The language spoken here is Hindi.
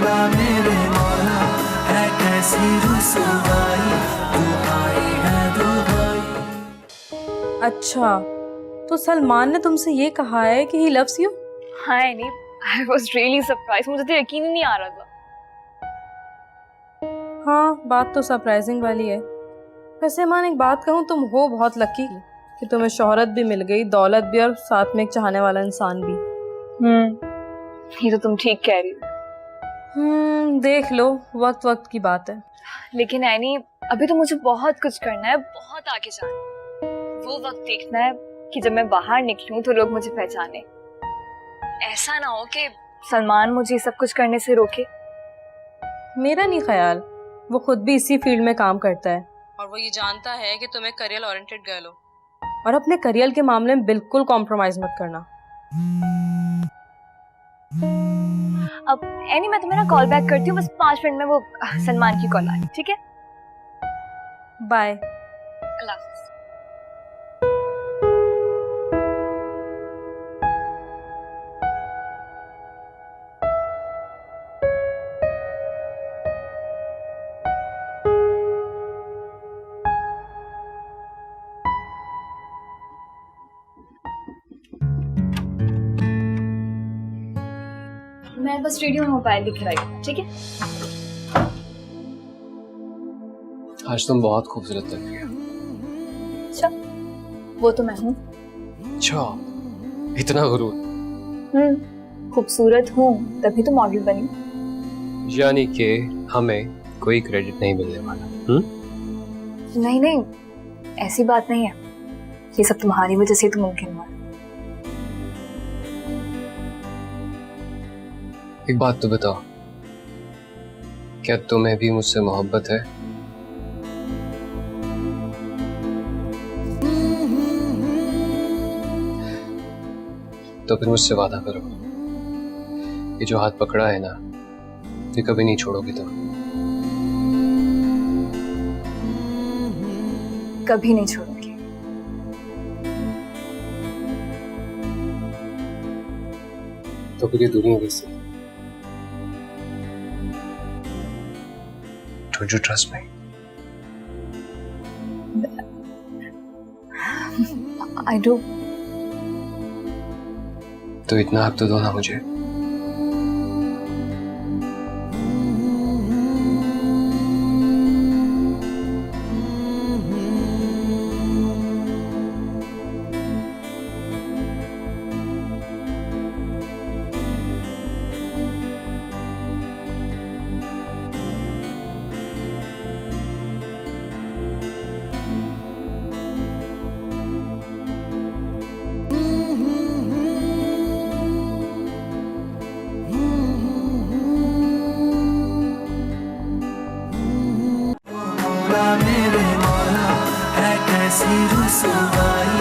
मेरे मौला है कैसी रुसवाई, दुहाई है दुहाई। अच्छा, तो सलमान ने तुमसे ये कहा है कि ही लव्स यू? हाँ नहीं, आई वाज रियली सरप्राइज, मुझे तो यकीन ही नहीं आ रहा था। हाँ, बात तो सरप्राइजिंग वाली है। वैसे मान एक बात कहूँ, तुम हो बहुत लकी कि तुम्हें शोहरत भी मिल गई, दौलत भी, और साथ में एक चाहने वाला इंसान भी। ये तो तुम ठीक कह रही हो। देख लो, वक्त वक्त की बात है। लेकिन ऐनी, अभी तो मुझे बहुत कुछ करना है, बहुत आगे जाना है। वो वक्त देखना है कि जब मैं बाहर निकलूं तो लोग मुझे पहचाने। ऐसा ना हो कि सलमान मुझे सब कुछ करने से रोके। मेरा नहीं ख्याल, वो खुद भी इसी फील्ड में काम करता है और वो ये जानता है कि तुम एक करियर ओरिएंटेड गर्ल हो, और अपने करियर के मामले में बिल्कुल कॉम्प्रोमाइज मत करना। अब ऐनी, मैं तुम्हें ना कॉल बैक करती हूँ, बस 5 मिनट में वो सलमान की कॉल आ रही, ठीक है? बाय। अल्लाह हाफ़िज़। मैं बस रेडियो में मोबाइल दिख रही हूँ, ठीक है? आज तुम बहुत खूबसूरत लग रही हो। अच्छा, वो तो मैं हूँ। अच्छा, इतना गुरूर? खूबसूरत हूँ तभी तो मॉडल बनी। यानी कि हमें कोई क्रेडिट नहीं मिलने वाला? नहीं नहीं, ऐसी बात नहीं है, ये सब तुम्हारी वजह से तो मुमकिन हुआ। एक बात तो बताओ, क्या तुम्हें भी मुझसे मोहब्बत है? तो फिर मुझसे वादा करो, ये जो हाथ पकड़ा है ना, ये कभी नहीं छोड़ोगे तुम? कभी नहीं छोड़ूंगी। तो फिर ये दुनिया कैसी? Don't you trust me? I do. तो इतना हक तो दो ना मुझे। मेरे मौला है कैसी रुसवाई,